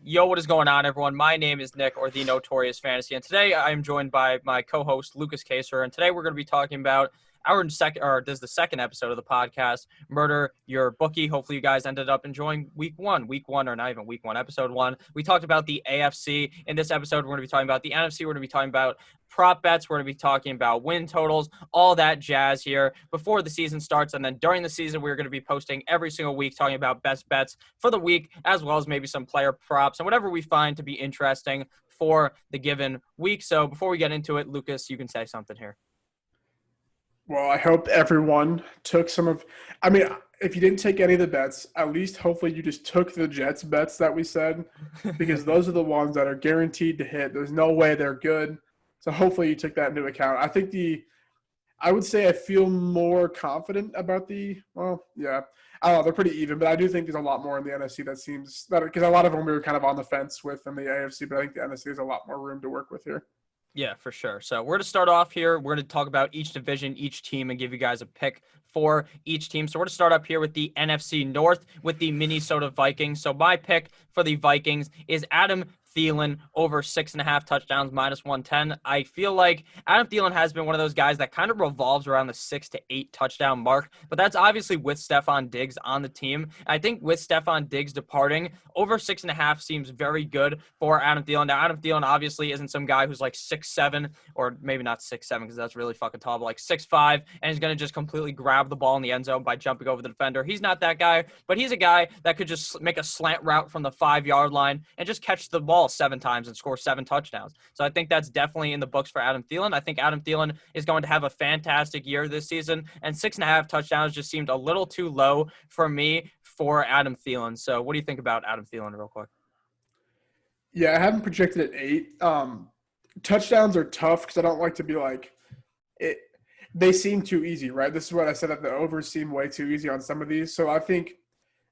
Yo, what is going on, everyone? My name is Nick, or the Notorious Fantasy, and today I am joined by my co-host Lucas Kaser, and today we're going to be talking about this is the second episode of the podcast, Murder Your Bookie. Hopefully you guys ended up enjoying week one, or not even week one, episode one. We talked about the AFC. In this episode, we're going to be talking about the NFC. We're going to be talking about prop bets. We're going to be talking about win totals, all that jazz here before the season starts. And then during the season, we're going to be posting every single week talking about best bets for the week, as well as maybe some player props and whatever we find to be interesting for the given week. So before we get into it, Lucas, you can say something here. Well, I hope everyone took if you didn't take any of the bets, at least hopefully you just took the Jets bets that we said, because those are the ones that are guaranteed to hit. There's no way they're good. So hopefully you took that into account. I would say I feel more confident about I don't know, they're pretty even, but I do think there's a lot more in the NFC because a lot of them we were kind of on the fence with in the AFC, but I think the NFC has a lot more room to work with here. Yeah, for sure. So we're going to start off here. We're going to talk about each division, each team, and give you guys a pick for each team. So we're going to start up here with the NFC North with the Minnesota Vikings. So my pick for the Vikings is Adam Thielen over 6.5 touchdowns, -110. I feel like Adam Thielen has been one of those guys that kind of revolves around the 6 to 8 touchdown mark, but that's obviously with Stephon Diggs on the team. I think with Stephon Diggs departing, over 6.5 seems very good for Adam Thielen. Now, Adam Thielen obviously isn't some guy who's like 6'7", or maybe not 6'7", because that's really fucking tall, but like 6'5", and he's going to just completely grab the ball in the end zone by jumping over the defender. He's not that guy, but he's a guy that could just make a slant route from the 5-yard line and just catch the ball 7 times and score 7 touchdowns. So I think that's definitely in the books for Adam Thielen. I think Adam Thielen is going to have a fantastic year this season, and 6.5 touchdowns just seemed a little too low for me for Adam Thielen. So what do you think about Adam Thielen real quick? Yeah, I haven't projected at 8. Touchdowns are tough because I don't like to be like it. They seem too easy, right? This is what I said, that the overs seem way too easy on some of these. So I think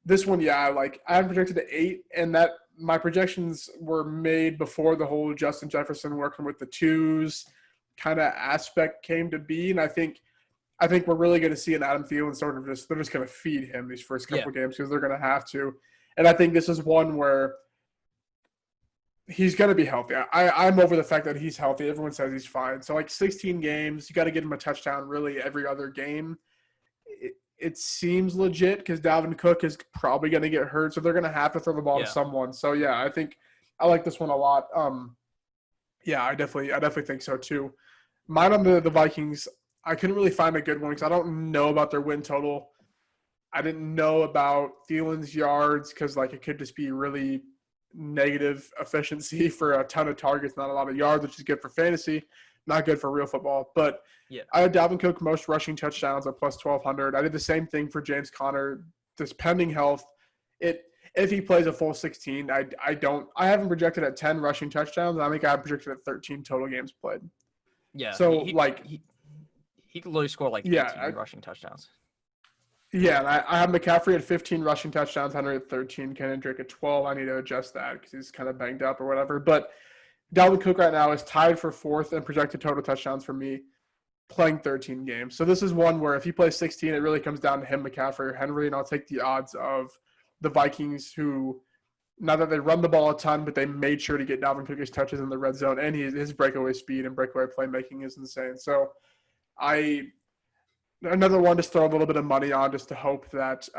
this one, I haven't projected at 8, and that my projections were made before the whole Justin Jefferson working with the twos kind of aspect came to be. And I think we're really going to see an Adam Thielen sort of they're just going to feed him these first couple of games because they're going to have to. And I think this is one where he's going to be healthy. I'm over the fact that he's healthy. Everyone says he's fine. So 16 games, you got to get him a touchdown really every other game. It seems legit because Dalvin Cook is probably going to get hurt, so they're going to have to throw the ball to someone. So I think I like this one a lot. I definitely think so too. Mine on the Vikings, I couldn't really find a good one because I don't know about their win total. I didn't know about Thielen's yards because it could just be really negative efficiency for a ton of targets, not a lot of yards, which is good for fantasy. Not good for real football. But I had Dalvin Cook most rushing touchdowns at plus 1,200. I did the same thing for James Conner. This pending health, if he plays a full 16, I haven't projected at 10 rushing touchdowns. I think I have projected at 13 total games played. Yeah. So he could literally score 18 rushing touchdowns. Yeah, and I have McCaffrey at 15 rushing touchdowns, Henry at 13, Kendrick at 12. I need to adjust that because he's kind of banged up or whatever. But Dalvin Cook right now is tied for 4th in projected total touchdowns for me, playing 13 games. So this is one where if he plays 16, it really comes down to him, McCaffrey, or Henry, and I'll take the odds of the Vikings, who, not that they run the ball a ton, but they made sure to get Dalvin Cook his touches in the red zone, and his breakaway speed and breakaway playmaking is insane. So another one to throw a little bit of money on just to hope that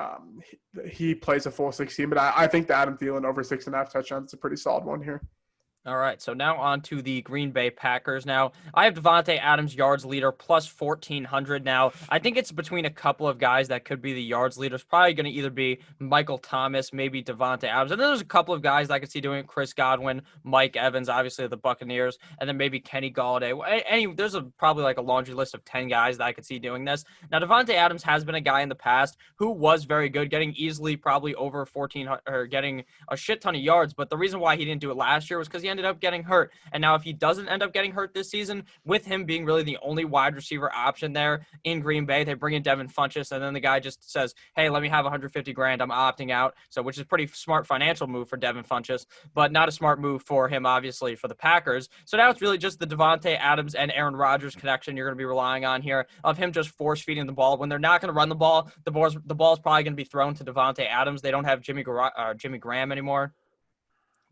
he plays a full 16. But I think the Adam Thielen over 6.5 touchdowns is a pretty solid one here. All right, so now on to the Green Bay Packers. Now, I have Devontae Adams, yards leader, plus 1,400. Now, I think it's between a couple of guys that could be the yards leaders. Probably going to either be Michael Thomas, maybe Devontae Adams. And then there's a couple of guys that I could see doing it. Chris Godwin, Mike Evans, obviously the Buccaneers, and then maybe Kenny Golladay. There's probably a laundry list of 10 guys that I could see doing this. Now, Devontae Adams has been a guy in the past who was very good, getting easily probably over 1,400, or getting a shit ton of yards. But the reason why he didn't do it last year was because he ended up getting hurt. And now if he doesn't end up getting hurt this season, with him being really the only wide receiver option there in Green Bay, they bring in Devin Funchess, and then the guy just says, hey, let me have $150,000. I'm opting out. So, which is a pretty smart financial move for Devin Funchess, but not a smart move for him, obviously, for the Packers. So now it's really just the Devontae Adams and Aaron Rodgers connection you're going to be relying on here, of him just force feeding the ball. When they're not going to run the ball, the ball's probably going to be thrown to Devontae Adams. They don't have Jimmy Graham anymore.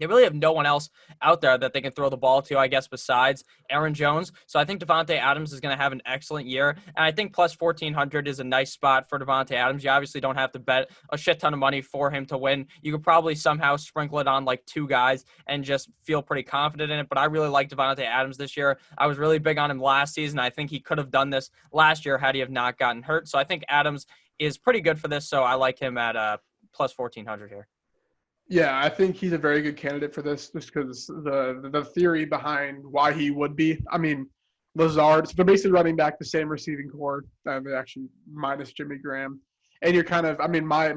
They really have no one else out there that they can throw the ball to, I guess, besides Aaron Jones. So I think Davante Adams is going to have an excellent year. And I think plus 1,400 is a nice spot for Davante Adams. You obviously don't have to bet a shit ton of money for him to win. You could probably somehow sprinkle it on like 2 guys and just feel pretty confident in it. But I really like Davante Adams this year. I was really big on him last season. I think he could have done this last year had he have not gotten hurt. So I think Adams is pretty good for this. So I like him at plus 1,400 here. Yeah, I think he's a very good candidate for this just because the theory behind why he would be. I mean, Lazard, so they're basically running back the same receiving core, actually minus Jimmy Graham. And you're kind of, I mean, I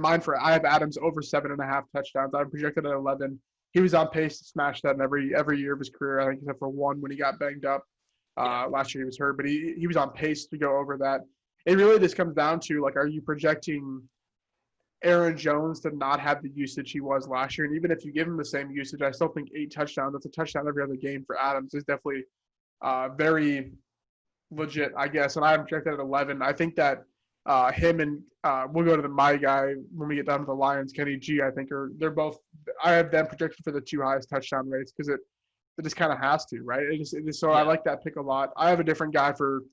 have Adams over 7.5 touchdowns. I'm projected at 11. He was on pace to smash that in every year of his career, I think, except for one when he got banged up. Last year he was hurt, but he was on pace to go over that. It really just comes down to, like, are you projecting Aaron Jones to not have the usage he was last year? And even if you give him the same usage, I still think 8 touchdowns, that's a touchdown every other game for Adams, is definitely very legit, I guess. And I'm projected at 11. I think that him and we'll go to my guy when we get down to the Lions, Kenny G, I think I have them projected for the 2 highest touchdown rates because it just kind of has to, right? I like that pick a lot. I have a different guy for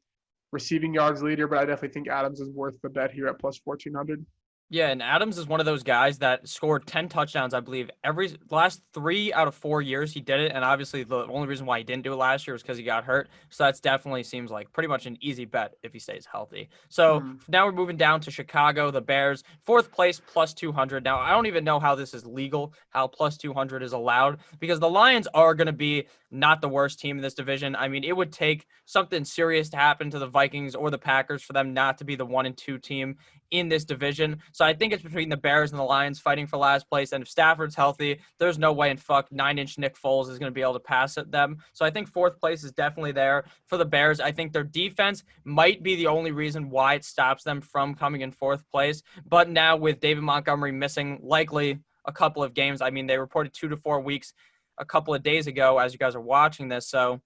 receiving yards leader, but I definitely think Adams is worth the bet here at plus 1,400. Yeah, and Adams is one of those guys that scored 10 touchdowns, I believe, every last 3 out of 4 years he did it. And obviously the only reason why he didn't do it last year was because he got hurt. So that's definitely seems like pretty much an easy bet if he stays healthy. So now we're moving down to Chicago, the Bears, 4th place plus 200. Now, I don't even know how this is legal, how plus 200 is allowed, because the Lions are going to be not the worst team in this division. I mean, it would take something serious to happen to the Vikings or the Packers for them not to be the 1 and 2 team in this division. So I think it's between the Bears and the Lions fighting for last place. And if Stafford's healthy, there's no way in fuck 9-inch Nick Foles is going to be able to pass at them. So I think 4th place is definitely there for the Bears. I think their defense might be the only reason why it stops them from coming in 4th place. But now with David Montgomery missing likely a couple of games, I mean, they reported 2 to 4 weeks a couple of days ago as you guys are watching this. So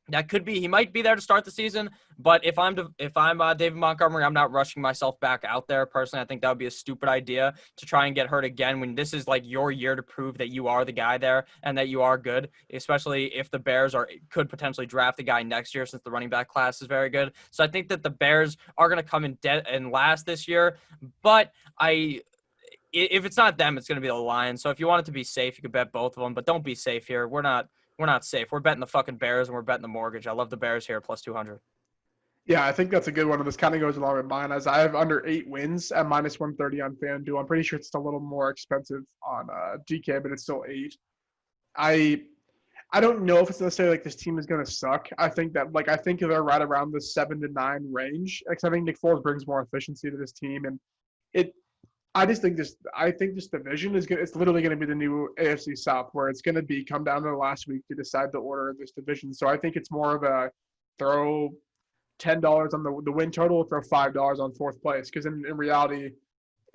that could be, he might be there to start the season, but if I'm David Montgomery, I'm not rushing myself back out there. Personally, I think that would be a stupid idea to try and get hurt again when this is like your year to prove that you are the guy there and that you are good, especially if the Bears could potentially draft a guy next year since the running back class is very good. So I think that the Bears are going to come in dead and last this year, but if it's not them, it's going to be the Lions. So if you want it to be safe, you could bet both of them, but don't be safe here. We're not safe. We're betting the fucking Bears and we're betting the mortgage. I love the Bears here, plus 200. Yeah, I think that's a good one. And this kind of goes along with mine, as I have under 8 wins at minus 130 on FanDuel. I'm pretty sure it's a little more expensive on DK, but it's still 8. I don't know if it's necessarily like this team is going to suck. I think that I think they're right around the 7 to 9 range. Except I think Nick Foles brings more efficiency to this team, and I think this division is good. It's literally going to be the new AFC South, where it's going to come down to the last week to decide the order of this division. So I think it's more of a throw $10 on the win total, throw $5 on 4th place, because in reality,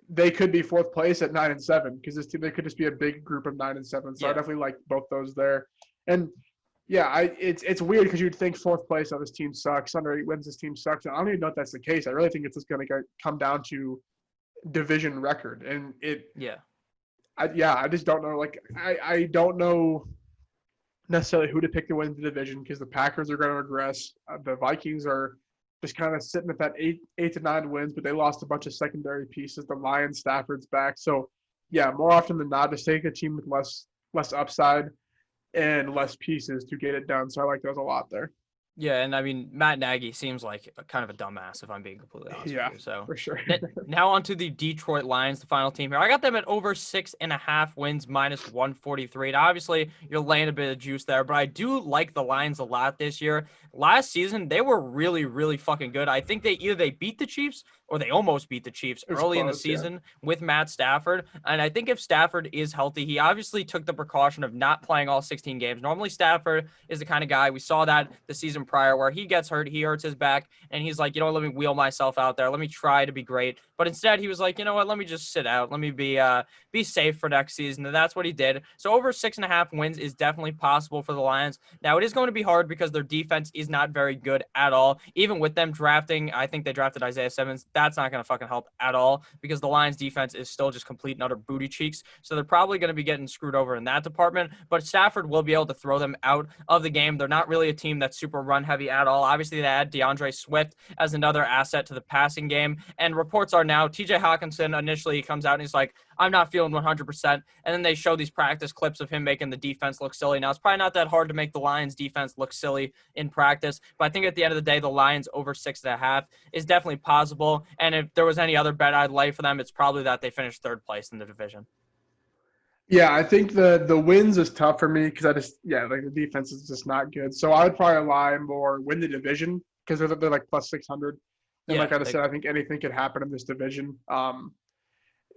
they could be 4th place at 9-7, because this team, they could just be a big group of 9-7. So I definitely like both those there. And yeah, it's weird because you'd think 4th place, this team sucks. Under 8 wins, this team sucks. And I don't even know if that's the case. I really think it's just going to come down to division record, and I just don't know. I don't know necessarily who to pick to win the division, because the Packers are going to regress. The Vikings are just kind of sitting at that 8 to 9 wins, but they lost a bunch of secondary pieces. The Lions, Stafford's back, so yeah, more often than not, just take a team with less upside and less pieces to get it done. So I like those a lot there. Yeah, and I mean, Matt Nagy seems like kind of a dumbass, if I'm being completely honest with you. So for sure. Now on to the Detroit Lions, the final team here. I got them at over 6.5 wins, minus 143. Now, obviously, you're laying a bit of juice there, but I do like the Lions a lot this year. Last season, they were really, really fucking good. I think they beat the Chiefs or they almost beat the Chiefs early in the season with Matt Stafford. And I think if Stafford is healthy, he obviously took the precaution of not playing all 16 games. Normally, Stafford is the kind of guy, we saw that the season prior where he gets hurt, he hurts his back, and he's like, let me wheel myself out there. Let me try to be great. But instead, he was like, you know what? Let me just sit out. Let me be safe for next season. And that's what he did. So over 6.5 wins is definitely possible for the Lions. Now, it is going to be hard because their defense is not very good at all. Even with them drafting, I think they drafted Isaiah Simmons. That's not going to fucking help at all because the Lions defense is still just complete and utter booty cheeks. So they're probably going to be getting screwed over in that department. But Stafford will be able to throw them out of the game. They're not really a team that's super run heavy at all. Obviously, they add DeAndre Swift as another asset to the passing game. And reports are now TJ Hawkinson initially he comes out and he's like, I'm not feeling 100%. And then they show these practice clips of him making the defense look silly. Now, it's probably not that hard to make the Lions defense look silly in practice. But I think at the end of the day, the Lions over 6.5 is definitely possible. And if there was any other bet I'd lay for them, it's probably that they finished third place in the division. Yeah, I think the wins is tough for me because the defense is just not good. So I would probably lie more win the division because they're like plus 600. And like I said, I think anything could happen in this division.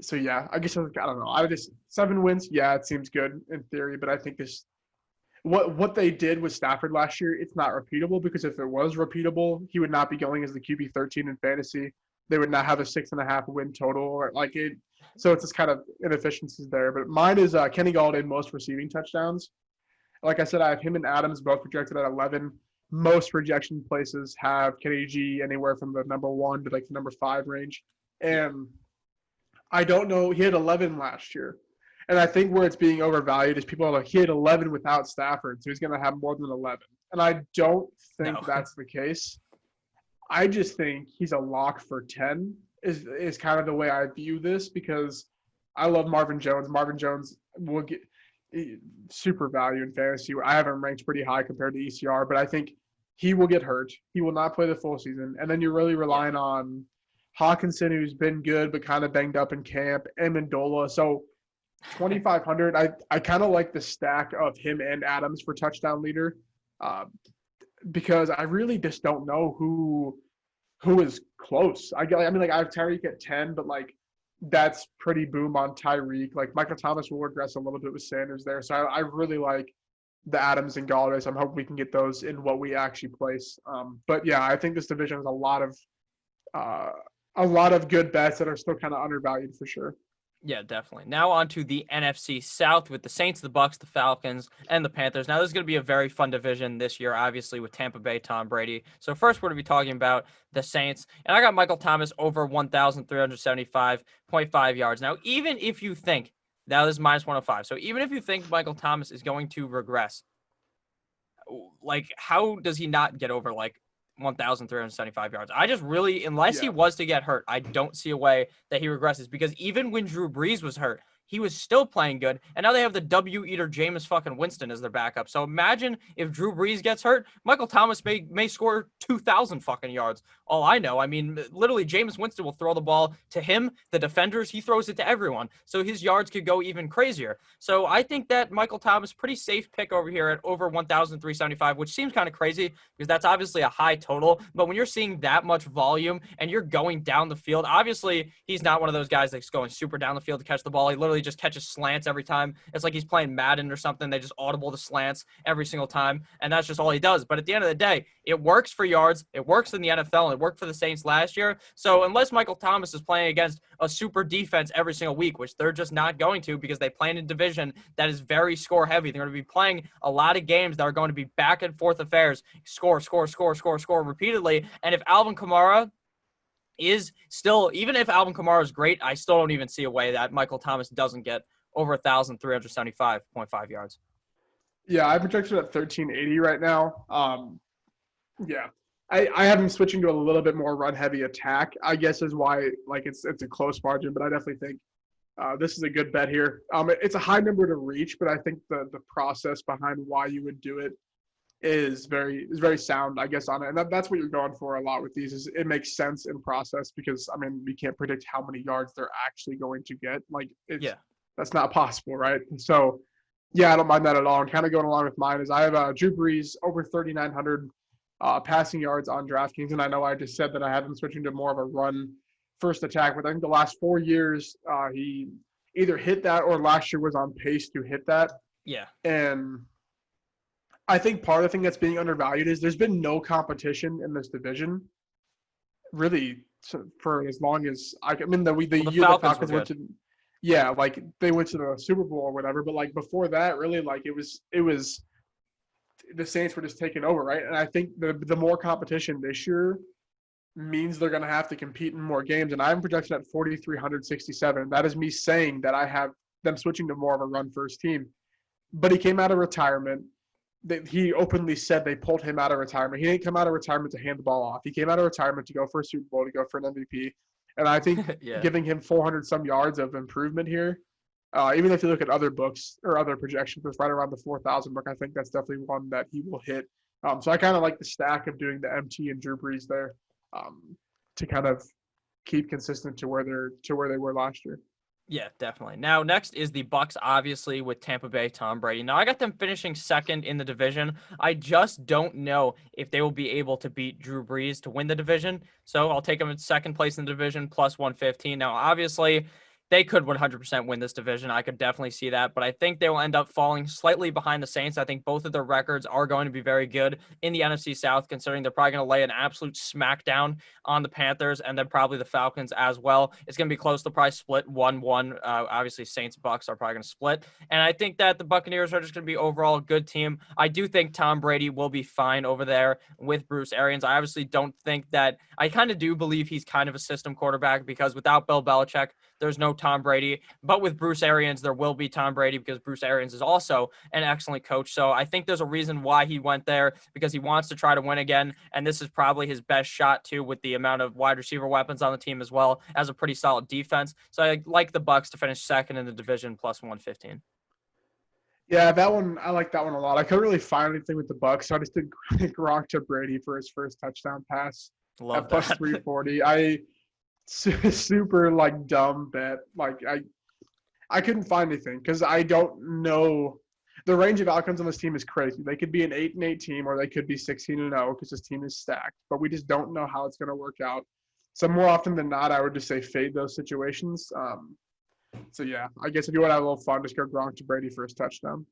So yeah, I guess I don't know. 7 wins. Yeah, it seems good in theory, but I think what they did with Stafford last year, it's not repeatable because if it was repeatable, he would not be going as the QB 13 in fantasy. They would not have a 6.5 win total or like it. So it's just kind of inefficiencies there. But mine is Kenny Galladay, most receiving touchdowns. Like I said, I have him and Adams both projected at 11. Most projection places have Kenny G anywhere from the number 1 to like the number 5 range. And I don't know. He had 11 last year. And I think where it's being overvalued is people are like, he had 11 without Stafford, so he's going to have more than 11. And I don't think that's the case. I just think he's a lock for 10 is kind of the way I view this because I love Marvin Jones. Marvin Jones will get super value in fantasy. I have him ranked pretty high compared to ECR, but I think he will get hurt. He will not play the full season. And then you're really relying on Hawkinson, who's been good but kind of banged up in camp, Amendola. So 2,500, I kind of like the stack of him and Adams for touchdown leader because I really just don't know who is close. I have Tyreek at 10, but like that's pretty boom on Tyreek. Like Michael Thomas will regress a little bit with Sanders there. So I really like the Adams and Galladay. So I'm hoping we can get those in what we actually place. But yeah, I think this division has a lot of good bets that are still kind of undervalued for sure. Yeah, definitely. Now on to the NFC South with the Saints, the Bucks, the Falcons, and the Panthers. Now, this is going to be a very fun division this year, obviously, with Tampa Bay, Tom Brady. So first, we're going to be talking about the Saints. And I got Michael Thomas over 1,375.5 yards. Now, even if you think, now this is minus 105. So even if you think Michael Thomas is going to regress, like, how does he not get over, 1,375 yards? I just really, unless he was to get hurt, I don't see a way that he regresses because even when Drew Brees was hurt, he was still playing good. And now they have the W-eater Jameis fucking Winston as their backup. So imagine if Drew Brees gets hurt, Michael Thomas may score 2,000 fucking yards. All I know, I mean, literally Jameis Winston will throw the ball to him, the defenders, he throws it to everyone. So his yards could go even crazier. So I think that Michael Thomas, pretty safe pick over here at over 1,375, which seems kind of crazy because that's obviously a high total. But when you're seeing that much volume and you're going down the field, obviously he's not one of those guys that's going super down the field to catch the ball. He literally just catches slants every time. It's like he's playing Madden or something. They just audible the slants every single time, and that's just all he does. But at the end of the day, it works for yards. It works in the NFL, and it worked for the Saints last year. So unless Michael Thomas is playing against a super defense every single week, which they're just not going to because they play in a division that is very score heavy. They're going to be playing a lot of games that are going to be back and forth affairs, score repeatedly. And if Alvin Kamara is still, even if Alvin Kamara is great, I still don't even see a way that Michael Thomas doesn't get over 1,375.5 yards. Yeah, I projected at 1,380 right now. Yeah, I have him switching to a little bit more run-heavy attack, I guess is why it's a close margin, but I definitely think this is a good bet here. It's a high number to reach, but I think the process behind why you would do it is very sound, I guess, on it. And that's what you're going for a lot with these is it makes sense in process because, I mean, we can't predict how many yards they're actually going to get. That's not possible, right? And so, yeah, I don't mind that at all. I'm kind of going along with mine is I have Drew Brees over 3,900 passing yards on DraftKings. And I know I just said that I have him switching to more of a run-first attack, but I think the last 4 years he either hit that or last year was on pace to hit that. Yeah. And I think part of the thing that's being undervalued is there's been no competition in this division, really, for as long as the Well, the year the Falcons were Falcons went good. to, yeah, like they went to the Super Bowl or whatever. But like before that, really, like it was the Saints were just taking over, right? And I think the more competition this year means they're going to have to compete in more games. And I'm projected at 4,367. That is me saying that I have them switching to more of a run first team. But he came out of retirement. He openly said they pulled him out of retirement. He didn't come out of retirement to hand the ball off. He came out of retirement to go for a Super Bowl, to go for an MVP. And I think Yeah. giving him 400 some yards of improvement here, even if you look at other books or other projections, it's right around the 4,000 mark. I think that's definitely one that he will hit. So I kind of like the stack of doing the MT and Drew Brees there, to kind of keep consistent to where they were last year. Yeah, definitely. Now, next is the Bucks, obviously, with Tampa Bay, Tom Brady. Now, I got them finishing second in the division. I just don't know if they will be able to beat Drew Brees to win the division. So I'll take them in second place in the division, plus 115. Now, obviously, they could 100% win this division. I could definitely see that, but I think they will end up falling slightly behind the Saints. I think both of their records are going to be very good in the NFC South, considering they're probably going to lay an absolute smackdown on the Panthers and then probably the Falcons as well. It's going to be close. They'll probably split 1-1. Obviously, Saints Bucks are probably going to split, and I think that the Buccaneers are just going to be overall a good team. I do think Tom Brady will be fine over there with Bruce Arians. I obviously don't think that. I kind of do believe he's kind of a system quarterback, because without Bill Belichick, there's no Tom Brady. But with Bruce Arians, there will be Tom Brady, because Bruce Arians is also an excellent coach. So I think there's a reason why he went there, because he wants to try to win again. And this is probably his best shot too, with the amount of wide receiver weapons on the team, as well as a pretty solid defense. So I like the Bucks to finish second in the division, plus 115. Yeah, that one, I like that one a lot. I couldn't really find anything with the Bucks, so I just did Gronk to Brady for his first touchdown pass Love at plus that. 340. Super like dumb bet. Like I couldn't find anything because I don't know. The range of outcomes on this team is crazy. They could be an 8-8 team, or they could be 16-0 because this team is stacked. But we just don't know how it's going to work out. So more often than not, I would just say fade those situations. So yeah, I guess if you want to have a little fun, just go Gronk to Brady for his touchdown.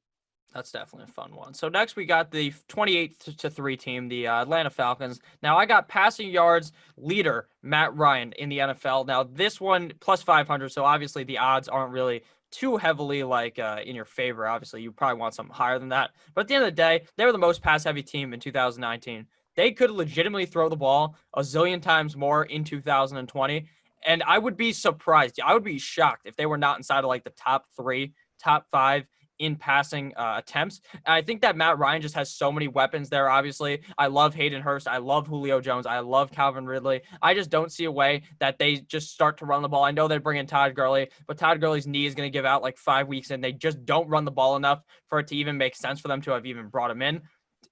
That's definitely a fun one. So next we got the 28-3 team, the Atlanta Falcons. Now I got passing yards leader Matt Ryan in the NFL. Now this one plus 500, so obviously the odds aren't really too heavily like in your favor. Obviously you probably want something higher than that. But at the end of the day, they were the most pass heavy team in 2019. They could legitimately throw the ball a zillion times more in 2020. And I would be surprised. I would be shocked if they were not inside of like the top 3, top 5 in passing attempts. And I think that Matt Ryan just has so many weapons there. Obviously, I love Hayden Hurst. I love Julio Jones. I love Calvin Ridley. I just don't see a way that they just start to run the ball. I know they bring in Todd Gurley, but Todd Gurley's knee is going to give out like 5 weeks, and they just don't run the ball enough for it to even make sense for them to have even brought him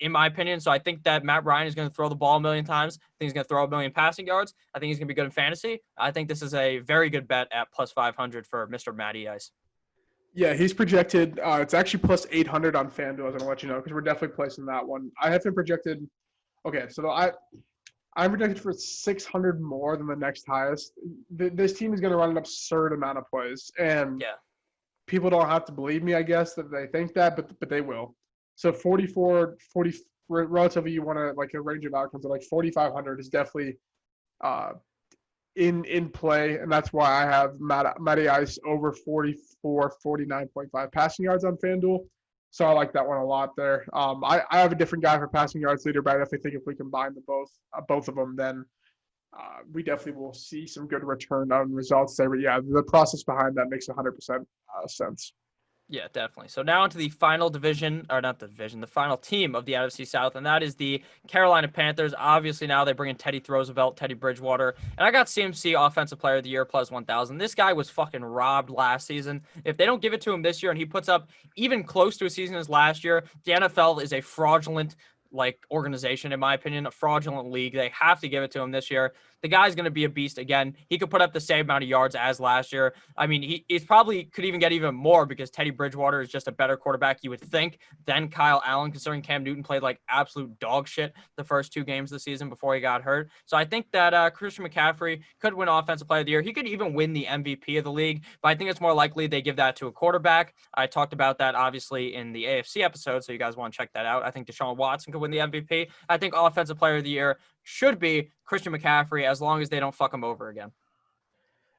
in my opinion. So I think that Matt Ryan is going to throw the ball a million times. I think he's going to throw a million passing yards. I think he's going to be good in fantasy. I think this is a very good bet at plus 500 for Mr. Matty Ice. Yeah, he's projected. It's actually plus 800 on FanDuel. I was going to let you know because we're definitely placing that one. I have him projected. Okay, so I'm projected for 600 more than the next highest. This team is going to run an absurd amount of plays, and Yeah. people don't have to believe me, I guess, that they think that, but they will. So 40, relatively, you want to like a range of outcomes of like 4,500 is definitely in play, and that's why I have Matty Ice over 49.5 passing yards on FanDuel. So I like that one a lot there. I have a different guy for passing yards leader, but I definitely think if we combine both of them, then we definitely will see some good return on results there. But yeah, the process behind that makes 100% sense. Yeah, definitely. So now into the final division, or not the division, the final team of the NFC South, and that is the Carolina Panthers. Obviously, now they bring in Teddy Roosevelt, Teddy Bridgewater, and I got CMC Offensive Player of the Year plus 1,000. This guy was fucking robbed last season. If they don't give it to him this year and he puts up even close to a season as last year, the NFL is a fraudulent organization, in my opinion, a fraudulent league. They have to give it to him this year. The guy's going to be a beast again. He could put up the same amount of yards as last year. I mean, he's probably could even get even more because Teddy Bridgewater is just a better quarterback, you would think, than Kyle Allen, considering Cam Newton played like absolute dog shit the first 2 games of the season before he got hurt. So I think that Christian McCaffrey could win Offensive Player of the Year. He could even win the MVP of the league, but I think it's more likely they give that to a quarterback. I talked about that obviously in the AFC episode, so you guys want to check that out. I think Deshaun Watson could win the MVP. I think Offensive Player of the Year should be Christian McCaffrey as long as they don't fuck him over again.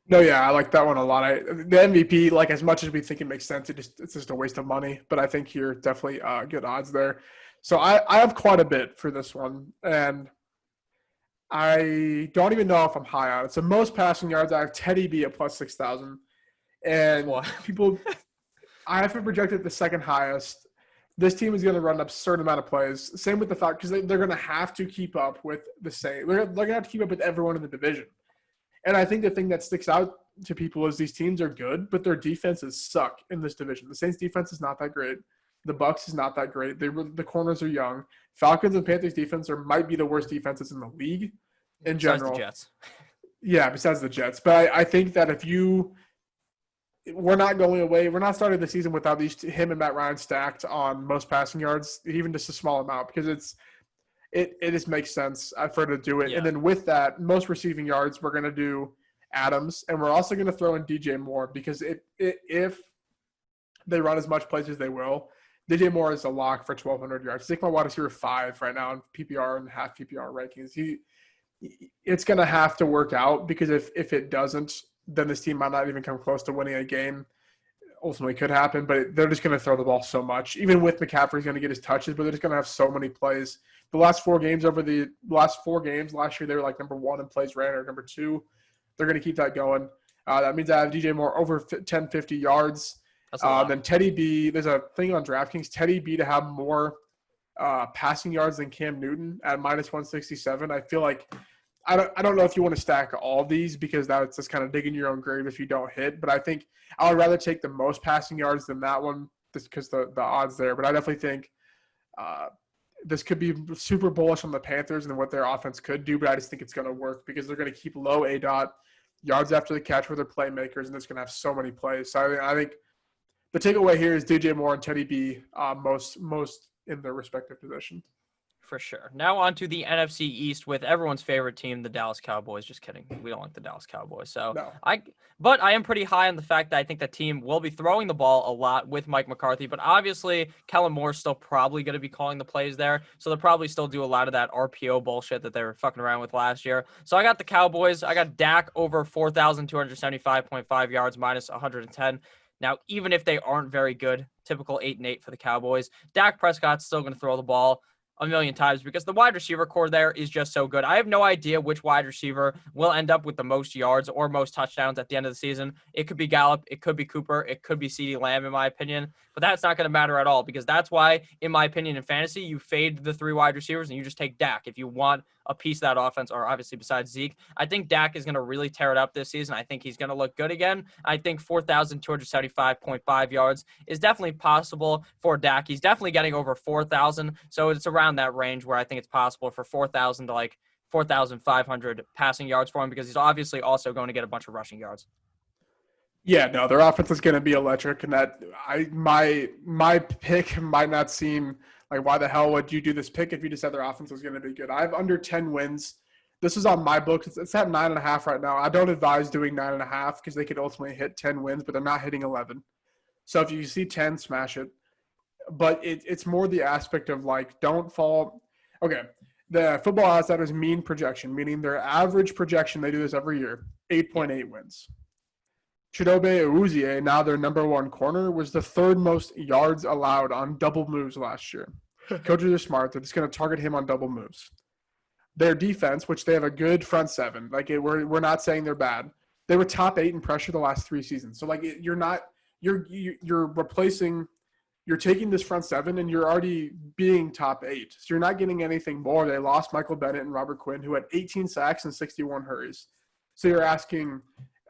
No, yeah, I like that one a lot. The MVP, like as much as we think it makes sense, it's just a waste of money. But I think you're definitely good odds there. So I have quite a bit for this one, and I don't even know if I'm high on it. So most passing yards, I have Teddy B at plus 6,000, and people, I have it projected the second highest. This team is going to run an absurd amount of plays. Same with the fact because they're going to have to keep up with the same. They're going to have to keep up with everyone in the division. And I think the thing that sticks out to people is these teams are good, but their defenses suck in this division. The Saints defense is not that great. The Bucs is not that great. The corners are young. Falcons and Panthers defense might be the worst defenses in the league in general. Besides the Jets. Yeah, besides the Jets. But I think that we're not going away. We're not starting the season without him and Matt Ryan stacked on most passing yards, even just a small amount, because it just makes sense for her to do it. Yeah. And then with that, most receiving yards, we're going to do Adams, and we're also going to throw in DJ Moore because if they run as much plays as they will, DJ Moore is a lock for 1,200 yards. He's like my wide receiver 5 right now in PPR and half PPR rankings. It's going to have to work out because if it doesn't, then this team might not even come close to winning a game. Ultimately could happen, but they're just going to throw the ball so much. Even with McCaffrey's going to get his touches, but they're just going to have so many plays. The last 4 games last year, they were like number 1 in plays ran or number 2. They're going to keep that going. That means I have DJ Moore over 1050 yards. Then Teddy B, there's a thing on DraftKings, Teddy B to have more passing yards than Cam Newton at minus 167. I feel like I don't know if you want to stack all these because that's just kind of digging your own grave if you don't hit. But I think I would rather take the most passing yards than that one just because the odds there. But I definitely think this could be super bullish on the Panthers and what their offense could do. But I just think it's going to work because they're going to keep low ADOT, yards after the catch with their playmakers, and it's going to have so many plays. So I think the takeaway here is DJ Moore and Teddy B most in their respective positions. For sure. Now on to the NFC East with everyone's favorite team, the Dallas Cowboys. Just kidding. We don't like the Dallas Cowboys. So no. But I am pretty high on the fact that I think the team will be throwing the ball a lot with Mike McCarthy. But obviously, Kellen Moore's still probably going to be calling the plays there. So they'll probably still do a lot of that RPO bullshit that they were fucking around with last year. So I got the Cowboys. I got Dak over 4,275.5 yards minus 110. Now, even if they aren't very good, typical 8-8 for the Cowboys, Dak Prescott's still going to throw the ball a million times because the wide receiver core there is just so good. I have no idea which wide receiver will end up with the most yards or most touchdowns at the end of the season. It could be Gallup, it could be Cooper, it could be CeeDee Lamb in my opinion, but that's not going to matter at all because that's why, in my opinion, in fantasy, you fade the 3 wide receivers and you just take Dak if you want a piece of that offense, or obviously besides Zeke. I think Dak is going to really tear it up this season. I think he's going to look good again. I think 4,275.5 yards is definitely possible for Dak. He's definitely getting over 4,000, so it's around that range where I think it's possible for 4,000 to like 4,500 passing yards for him because he's obviously also going to get a bunch of rushing yards. Yeah, no, their offense is going to be electric, and that my pick might not seem like, why the hell would you do this pick if you just said their offense was going to be good? I have under 10 wins. This is on my books. It's at 9.5 right now. I don't advise doing 9.5 because they could ultimately hit 10 wins, but they're not hitting 11. So if you see 10, smash it. But it's more the aspect of like, don't fall. Okay, the Football Outsiders mean projection, meaning their average projection, they do this every year, 8.8 wins. Chidobe Awuzie, now their number 1 corner, was the 3rd most yards allowed on double moves last year. Coaches are smart. They're just going to target him on double moves. Their defense, which they have a good front 7, we're not saying they're bad. They were top 8 in pressure the last 3 seasons. So you're replacing, you're taking this front 7 and you're already being top 8. So you're not getting anything more. They lost Michael Bennett and Robert Quinn, who had 18 sacks and 61 hurries. So you're asking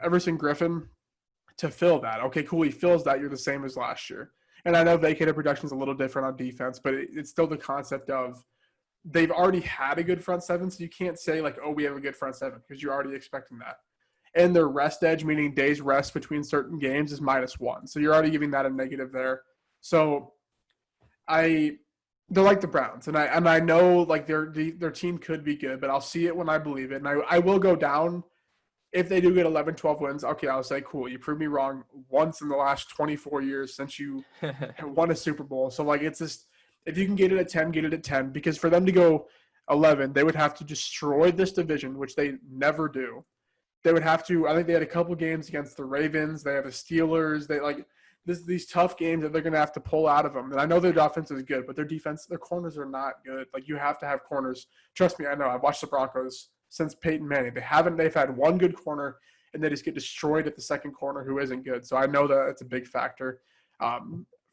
Everson Griffin to fill that. Okay, cool. He fills that. You're the same as last year. And I know vacated production is a little different on defense, but it's still the concept of they've already had a good front seven, so you can't say like, oh, we have a good front seven because you're already expecting that. And their rest edge, meaning days rest between certain games, is -1. So you're already giving that a negative there. So they're like the Browns, and I know like their team could be good, but I'll see it when I believe it, and I will go down if they do get 11, 12 wins. Okay, I'll say cool, you proved me wrong once in the last 24 years since you won a Super Bowl. So like it's just if you can get it at 10, get it at 10, because for them to go 11, they would have to destroy this division, which they never do. They would have to. I think they had a couple games against the Ravens. They have the Steelers. They like these tough games that they're going to have to pull out of them. And I know their offense is good, but their defense, their corners are not good. Like you have to have corners. Trust me, I know. I've watched the Broncos since Peyton Manning. They've had one good corner, and they just get destroyed at the second corner who isn't good. So I know that it's a big factor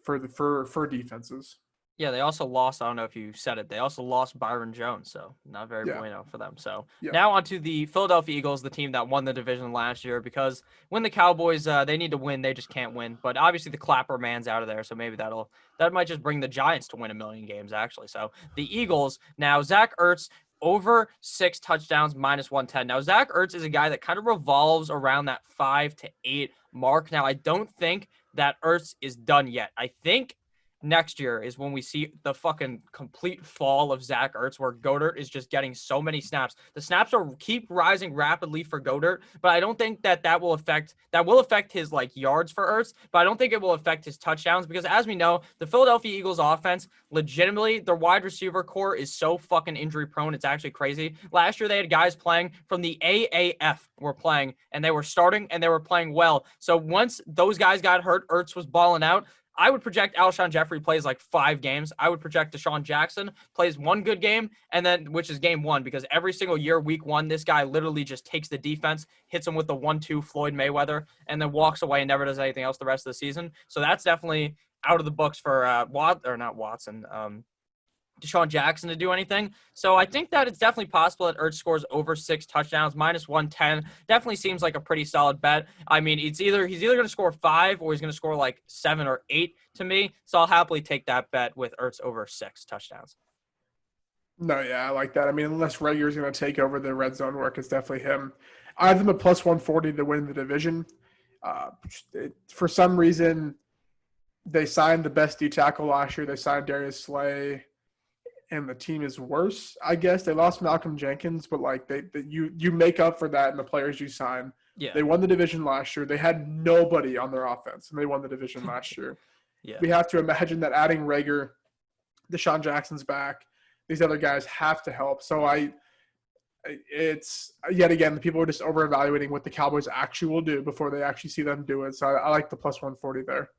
for defenses. Yeah, they also lost. I don't know if you said it. They also lost Byron Jones, so not very bueno for them. So now onto the Philadelphia Eagles, the team that won the division last year. Because when the Cowboys, they need to win, they just can't win. But obviously the Clapper man's out of there, so maybe that might just bring the Giants to win 1,000,000 games actually. So the Eagles now, Zach Ertz over 6 touchdowns -110. Now Zach Ertz is a guy that kind of revolves around that 5 to 8 mark. Now I don't think that Ertz is done yet. I think next year is when we see the fucking complete fall of Zach Ertz, where Goddard is just getting so many snaps. The snaps keep rising rapidly for Goddard, but I don't think that will affect his like yards for Ertz, but I don't think it will affect his touchdowns, because as we know, the Philadelphia Eagles offense, legitimately, their wide receiver core is so fucking injury prone. It's actually crazy. Last year, they had guys playing from the AAF were playing, and they were starting, and they were playing well. So once those guys got hurt, Ertz was balling out. I would project Alshon Jeffrey plays like 5 games. I would project Deshaun Jackson plays 1 good game, and then which is game 1, because every single year, week 1, this guy literally just takes the defense, hits him with the 1-2 Floyd Mayweather, and then walks away and never does anything else the rest of the season. So that's definitely out of the books for Deshaun Jackson to do anything. So I think that it's definitely possible that Ertz scores over 6 touchdowns. -110 definitely seems like a pretty solid bet. I mean, he's either going to score 5 or he's going to score like 7 or 8 to me. So I'll happily take that bet with Ertz over 6 touchdowns. No, yeah, I like that. I mean, unless Rager's going to take over the red zone work, it's definitely him. I have them at +140 to win the division. For some reason, they signed the best D tackle last year. They signed Darius Slay, and the team is worse, I guess. They lost Malcolm Jenkins, but like you make up for that in the players you sign. Yeah. They won the division last year. They had nobody on their offense, and they won the division last year. Yeah. We have to imagine that adding Rager, Deshaun Jackson's back, these other guys have to help. So it's yet again, the people are just over-evaluating what the Cowboys actually will do before they actually see them do it. So I like the +140 there.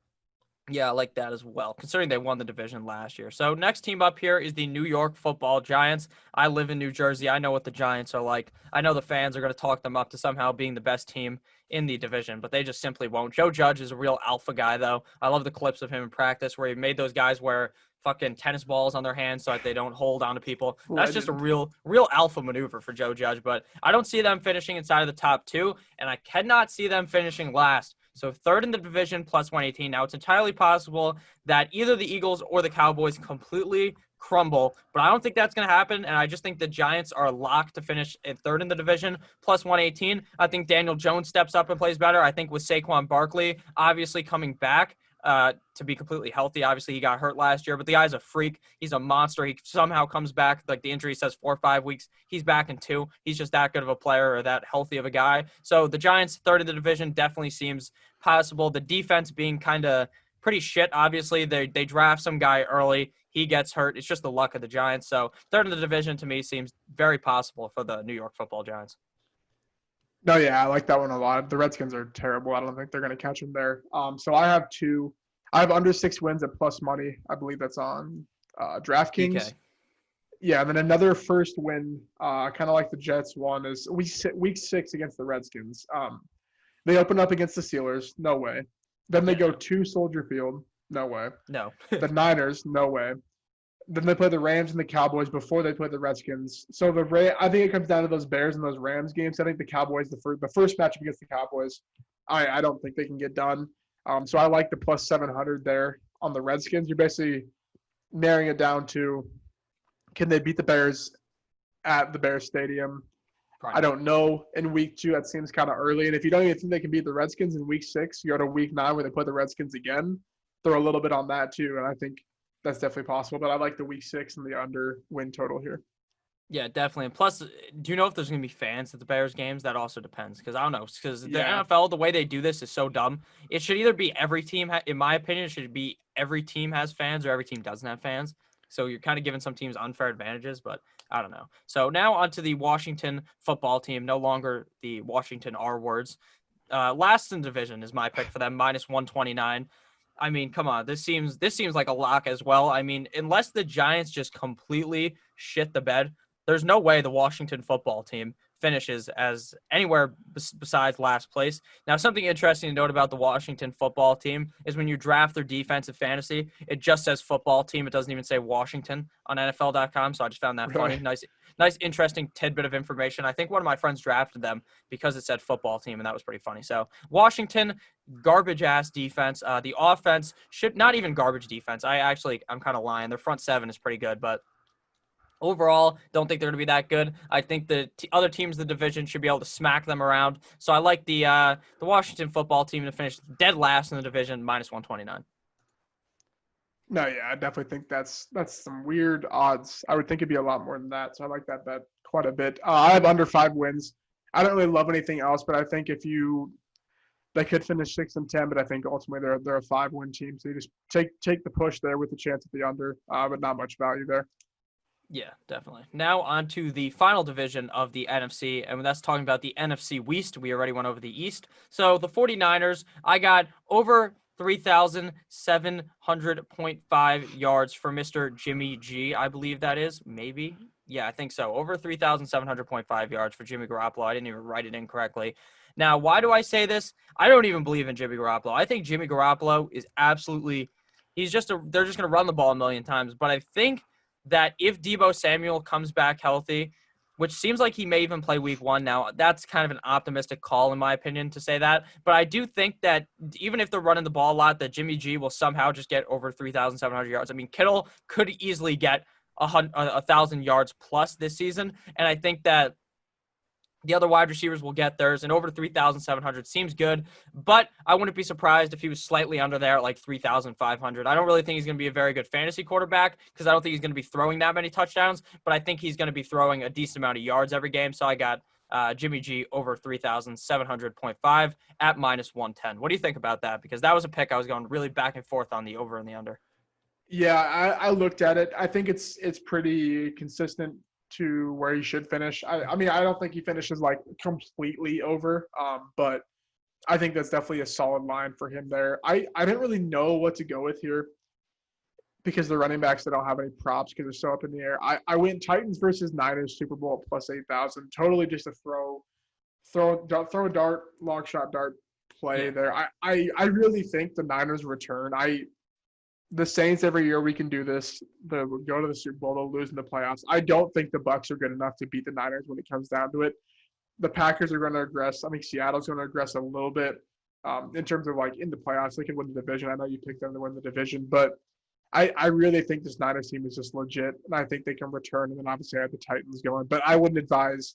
Yeah, I like that as well, considering they won the division last year. So next team up here is the New York Football Giants. I live in New Jersey. I know what the Giants are like. I know the fans are going to talk them up to somehow being the best team in the division, but they just simply won't. Joe Judge is a real alpha guy, though. I love the clips of him in practice where he made those guys wear fucking tennis balls on their hands so that they don't hold on to people. That's just a real alpha maneuver for Joe Judge, but I don't see them finishing inside of the top 2, and I cannot see them finishing last. So 3rd in the division, +118. Now, it's entirely possible that either the Eagles or the Cowboys completely crumble, but I don't think that's going to happen, and I just think the Giants are locked to finish at 3rd in the division, +118. I think Daniel Jones steps up and plays better. I think with Saquon Barkley obviously coming back to be completely healthy. Obviously, he got hurt last year, but the guy's a freak. He's a monster. He somehow comes back. Like the injury says 4 or 5 weeks. He's back in 2. He's just that good of a player or that healthy of a guy. So the Giants, 3rd in the division, definitely seems possible. The defense being kind of pretty shit. Obviously, they draft some guy early. He gets hurt. It's just the luck of the Giants. So 3rd in the division to me seems very possible for the New York Football Giants. No, yeah, I like that one a lot. The Redskins are terrible. I don't think they're going to catch them there. So I have 2. I have under 6 wins at plus money. I believe that's on DraftKings. Okay. Yeah, and then another first win, kind of like the Jets one, is week 6 against the Redskins. They open up against the Steelers. No way. Then they go to Soldier Field. No way. No. The Niners. No way. Then they play the Rams and the Cowboys before they play the Redskins. So I think it comes down to those Bears and those Rams games. I think the Cowboys, the first matchup against the Cowboys, I don't think they can get done. So I like the +700 there on the Redskins. You're basically narrowing it down to Can they beat the Bears at the Bears Stadium? Probably I not. don't know. In week 2, that seems kind of early. And if you don't even think they can beat the Redskins in week 6, you go to week 9 where they play the Redskins again. Throw a little bit on that too, and I think that's definitely possible. But I like the week 6 and the under win total here. Yeah, definitely. And plus, do you know if there's going to be fans at the Bears games? That also depends. Because I don't know. Because the Yeah, NFL, the way they do this is so dumb. It should either be every team, in my opinion, it should be every team has fans or every team doesn't have fans. So you're kind of giving some teams unfair advantages, but I don't know. So now onto the Washington football team, no longer the Washington R words. Last in division is my pick for them, minus 129. I mean, come on, this seems like a lock as well. I mean, unless the Giants just completely shit the bed, there's no way the Washington football team finishes as anywhere besides last place. Now, something interesting to note about the Washington football team is when you draft their defensive fantasy, it just says football team. It doesn't even say Washington on NFL.com. So I just found that really. funny. Nice, interesting tidbit of information. I think one of my friends drafted them because it said football team, and that was pretty funny. So Washington, garbage ass defense. The offense should not even garbage defense. I'm kind of lying. Their front seven is pretty good, but overall, don't think they're going to be that good. I think the other teams in the division should be able to smack them around. So I like the Washington football team to finish dead last in the division, minus 129. No, yeah, I definitely think that's some weird odds. I would think it'd be a lot more than that. So I like that bet quite a bit. I have under 5 wins. I don't really love anything else, but I think they could finish 6-10, but I think ultimately they're a 5-win team. So you just take the push there with the chance at the under, but not much value there. Yeah, definitely. Now on to the final division of the NFC, and that's talking about the NFC East. We already went over the East. So the 49ers, I got over 3,700.5 yards for Mr. Jimmy G, I believe that is. Maybe. Yeah, I think so. Over 3,700.5 yards for Jimmy Garoppolo. I didn't even write it in correctly. Now, why do I say this? I don't even believe in Jimmy Garoppolo. I think Jimmy Garoppolo is absolutely – they're just going to run the ball a million times. But I think – that if Deebo Samuel comes back healthy, which seems like he may even play week 1 now, that's kind of an optimistic call in my opinion to say that. But I do think that even if they're running the ball a lot, that Jimmy G will somehow just get over 3,700 yards. I mean, Kittle could easily get 1,000 yards plus this season. And I think that the other wide receivers will get theirs, and over 3,700 seems good, but I wouldn't be surprised if he was slightly under there at like 3,500. I don't really think he's going to be a very good fantasy quarterback because I don't think he's going to be throwing that many touchdowns, but I think he's going to be throwing a decent amount of yards every game, so I got Jimmy G over 3,700.5 at minus 110. What do you think about that? Because that was a pick I was going really back and forth on the over and the under. Yeah, I looked at it. I think it's pretty consistent to where he should finish. I mean, I don't think he finishes like completely over, but I think that's definitely a solid line for him there. I didn't really know what to go with here because the running backs, they don't have any props because they're so up in the air. I went Titans versus Niners Super Bowl plus 8,000. Totally just a throw a dart, long shot dart play there. I really think the Niners return. The Saints every year we can do this. They'll go to the Super Bowl, they'll lose in the playoffs. I don't think the Bucs are good enough to beat the Niners when it comes down to it. The Packers are going to regress. I think Seattle's going to regress a little bit in terms of like in the playoffs. They can win the division. I know you picked them to win the division, but I really think this Niners team is just legit, and I think they can return. And then obviously I have the Titans going, but I wouldn't advise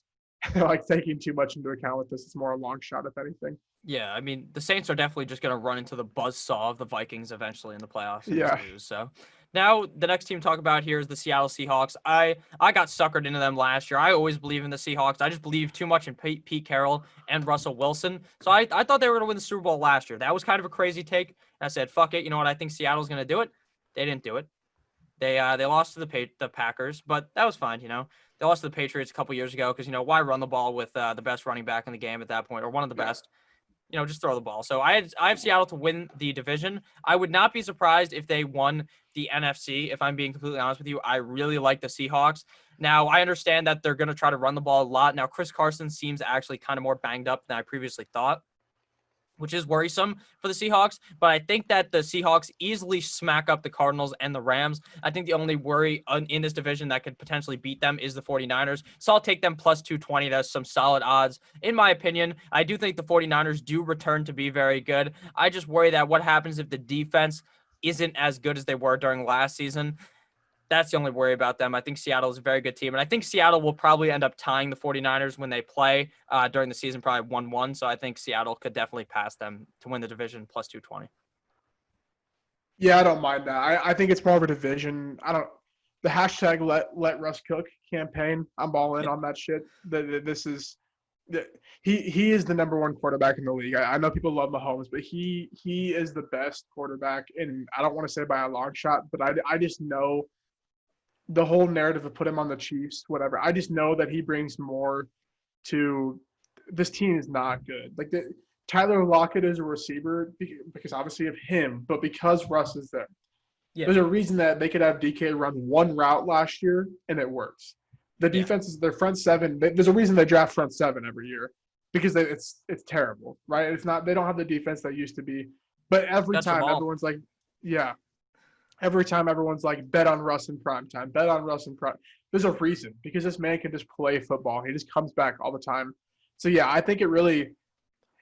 like taking too much into account with this. It's more a long shot, if anything. Yeah, I mean, the Saints are definitely just going to run into the buzzsaw of the Vikings eventually in the playoffs and Yeah. just lose. So now the next team to talk about here is the Seattle Seahawks. I got suckered into them last year. I always believe in the Seahawks. I just believe too much in Pete Carroll and Russell Wilson. So I thought they were going to win the Super Bowl last year. That was kind of a crazy take. I said, fuck it. You know what? I think Seattle's going to do it. They didn't do it. They lost to the Packers, but that was fine, you know. They lost to the Patriots a couple years ago because, you know, why run the ball with the best running back in the game at that point, or one of the best? You know, just throw the ball. So I have Seattle to win the division. I would not be surprised if they won the NFC, if I'm being completely honest with you. I really like the Seahawks. Now, I understand that they're going to try to run the ball a lot. Now, Chris Carson seems actually kind of more banged up than I previously thought, which is worrisome for the Seahawks. But I think that the Seahawks easily smack up the Cardinals and the Rams. I think the only worry in this division that could potentially beat them is the 49ers. So I'll take them plus 220. That's some solid odds. In my opinion, I do think the 49ers do return to be very good. I just worry that what happens if the defense isn't as good as they were during last season. That's the only worry about them. I think Seattle is a very good team. And I think Seattle will probably end up tying the 49ers when they play during the season, probably 1-1. So I think Seattle could definitely pass them to win the division plus 220. Yeah, I don't mind that. I think it's more of a division. The hashtag let Russ cook campaign. I'm all in on that shit. This is he is the number one quarterback in the league. I know people love Mahomes, but he is the best quarterback, and I don't want to say by a long shot, but I just know the whole narrative of put him on the Chiefs, whatever. I just know that he brings more to this team is not good. Like Tyler Lockett is a receiver because obviously of him, but because Russ is there. Yeah. There's a reason that they could have DK run one route last year and it works. The defense is their front seven. There's a reason they draft front seven every year because it's terrible, right? It's not. They don't have the defense that used to be. But every time everyone's like, yeah. Every time everyone's like, bet on Russ in prime time, bet on Russ in prime. There's a reason because this man can just play football. He just comes back all the time. So yeah, I think it really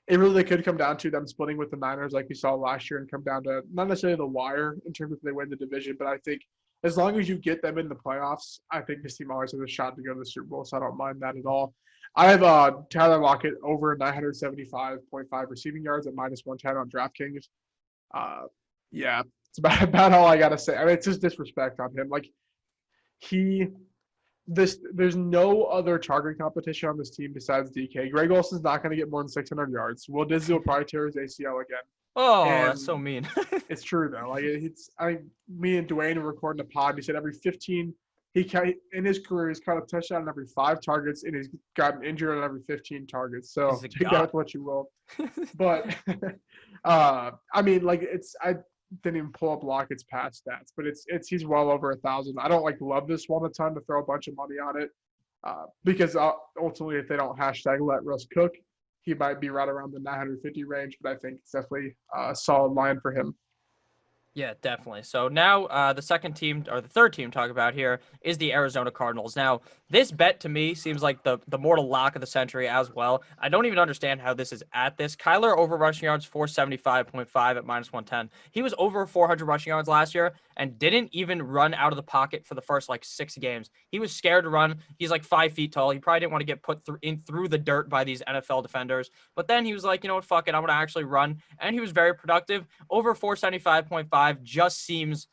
could come down to them splitting with the Niners like we saw last year and come down to not necessarily the wire in terms of if they win the division, but I think as long as you get them in the playoffs, I think this team always has a shot to go to the Super Bowl, so I don't mind that at all. I have Tyler Lockett over 975.5 receiving yards at minus 110 on DraftKings. Yeah, it's about all I got to say. I mean, it's just disrespect on him. Like, there's no other target competition on this team besides DK. Greg Olson's not going to get more than 600 yards. Will Disley will probably tear his ACL again. Oh, that's so mean. It's true though. Like me and Dwayne were recording a pod. He said every 15, in his career he's caught a touchdown on every 5 targets, and he's gotten injured on every 15 targets. So take that with what you will. But I mean, like I didn't even pull up Lockett's past stats, but it's he's well over 1,000. I don't love this one a ton to throw a bunch of money on it because ultimately if they don't hashtag let Russ cook, he might be right around the 950 range, but I think it's definitely a solid line for him. Yeah, definitely. So now the second team or the third team to talk about here is the Arizona Cardinals. Now, this bet to me seems like the mortal lock of the century as well. I don't even understand how this is at this. Kyler over rushing yards 475.5 at minus 110. He was over 400 rushing yards last year and didn't even run out of the pocket for the first 6 games. He was scared to run. He's 5 feet tall. He probably didn't want to get put through the dirt by these NFL defenders. But then he was like, you know what, fuck it, I'm going to actually run. And he was very productive. Over 475.5 just seems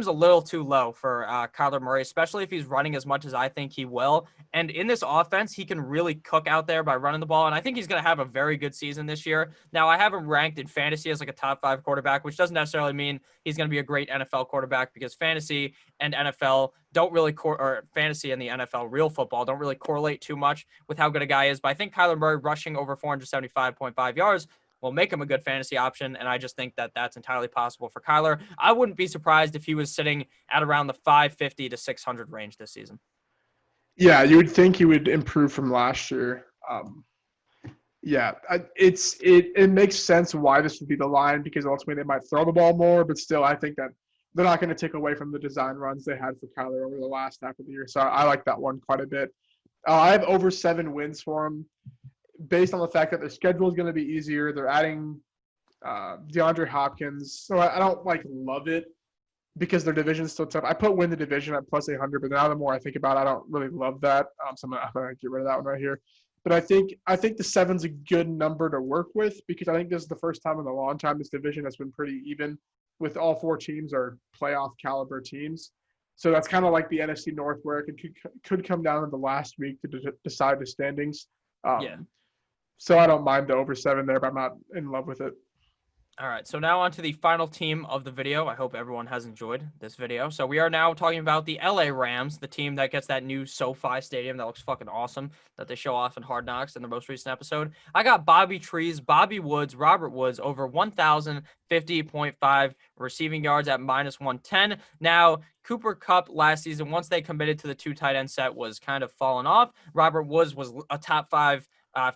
a little too low for Kyler Murray, especially if he's running as much as I think he will. And in this offense, he can really cook out there by running the ball. And I think he's going to have a very good season this year. Now, I have him ranked in fantasy as a top 5 quarterback, which doesn't necessarily mean he's going to be a great NFL quarterback because fantasy and NFL don't really or fantasy and the NFL, real football, don't really correlate too much with how good a guy is. But I think Kyler Murray rushing over 475.5 yards will make him a good fantasy option, and I just think that that's entirely possible for Kyler. I wouldn't be surprised if he was sitting at around the 550 to 600 range this season. Yeah, you would think he would improve from last year. It makes sense why this would be the line because ultimately they might throw the ball more, but still I think that they're not going to take away from the design runs they had for Kyler over the last half of the year. So I like that one quite a bit. I have over 7 wins for him. Based on the fact that their schedule is going to be easier, they're adding DeAndre Hopkins. So I don't love it because their division is still tough. I win the division at plus 800, but now the more I think about it, I don't really love that. So I'm going to get rid of that one right here. But I think the 7's a good number to work with because I think this is the first time in a long time this division has been pretty even with all 4 teams are playoff caliber teams. So that's kind of like the NFC North where it could come down in the last week to decide the standings. So I don't mind the over 7 there, but I'm not in love with it. All right, so now on to the final team of the video. I hope everyone has enjoyed this video. So we are now talking about the LA Rams, the team that gets that new SoFi Stadium that looks fucking awesome that they show off in Hard Knocks in the most recent episode. I got Bobby Trees, Bobby Woods, Robert Woods over 1,050.5 receiving yards at minus 110. Now, Cooper Kupp last season, once they committed to the 2 tight end set, was kind of falling off. Robert Woods was a top 5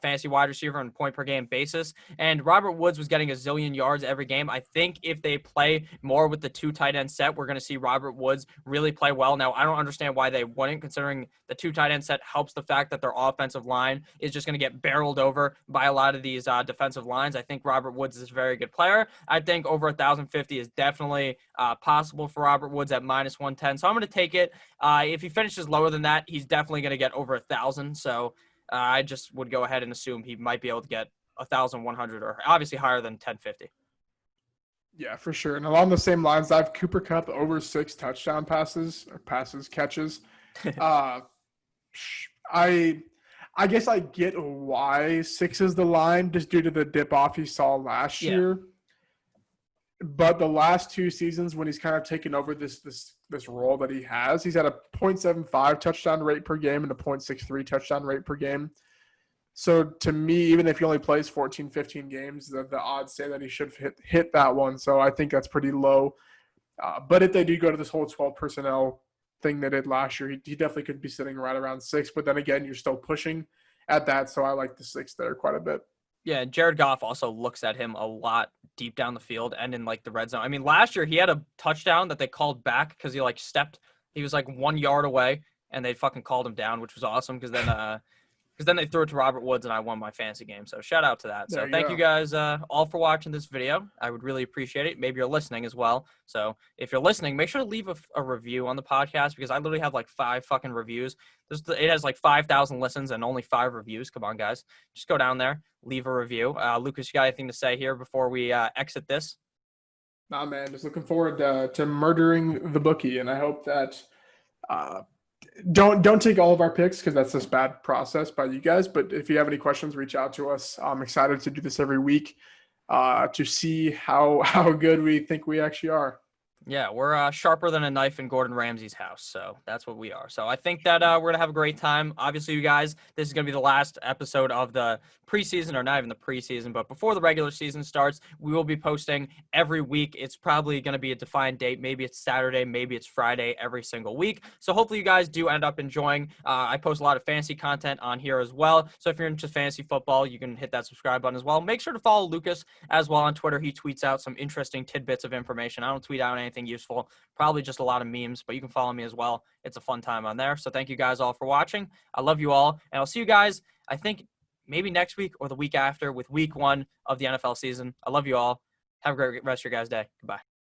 fantasy wide receiver on a point per game basis. And Robert Woods was getting a zillion yards every game. I think if they play more with the 2 tight end set, we're going to see Robert Woods really play well. Now, I don't understand why they wouldn't, considering the 2 tight end set helps the fact that their offensive line is just going to get barreled over by a lot of these defensive lines. I think Robert Woods is a very good player. I think over 1,050 is definitely possible for Robert Woods at -110. So I'm going to take it. If he finishes lower than that, he's definitely going to get over 1,000. So I just would go ahead and assume he might be able to get 1,100 or obviously higher than 1,050. Yeah, for sure. And along the same lines, I have Cooper Kupp over 6 touchdown catches. I guess I get why 6 is the line just due to the dip off he saw last year. But the last 2 seasons when he's kind of taken over this role that he has, he's had a 0.75 touchdown rate per game and a 0.63 touchdown rate per game. So to me, even if he only plays 14, 15 games, the odds say that he should hit that one. So I think that's pretty low. But if they do go to this whole 12 personnel thing they did last year, he definitely could be sitting right around 6. But then again, you're still pushing at that. So I like the 6 there quite a bit. Yeah, Jared Goff also looks at him a lot deep down the field and in like the red zone. I mean, last year he had a touchdown that they called back because he was like 1 yard away and they fucking called him down, which was awesome because then they threw it to Robert Woods and I won my fantasy game. So shout out to that. So thank you guys all for watching this video. I would really appreciate it. Maybe you're listening as well. So if you're listening, make sure to leave a review on the podcast because I literally have like 5 fucking reviews. It has like 5,000 listens and only 5 reviews. Come on, guys. Just go down there, leave a review. Lucas, you got anything to say here before we exit this? Nah, man. Just looking forward to murdering the bookie. And I hope that don't take all of our picks because that's just bad process by you guys. But if you have any questions, reach out to us. I'm excited to do this every week to see how good we think we actually are. Yeah, we're sharper than a knife in Gordon Ramsay's house, so that's what we are. So I think that we're going to have a great time. Obviously, you guys, this is going to be the last episode of the preseason, or not even the preseason, but before the regular season starts, we will be posting every week. It's probably going to be a defined date. Maybe it's Saturday, maybe it's Friday every single week. So hopefully you guys do end up enjoying. I post a lot of fantasy content on here as well. So if you're into fantasy football, you can hit that subscribe button as well. Make sure to follow Lucas as well on Twitter. He tweets out some interesting tidbits of information. I don't tweet out anything useful, probably just a lot of memes, but you can follow me as well. It's a fun time on there. So thank you guys all for watching. I love you all, and I'll see you guys, I think, maybe next week or the week after with week 1 of the NFL season. I love you all. Have a great rest of your guys' day. Goodbye.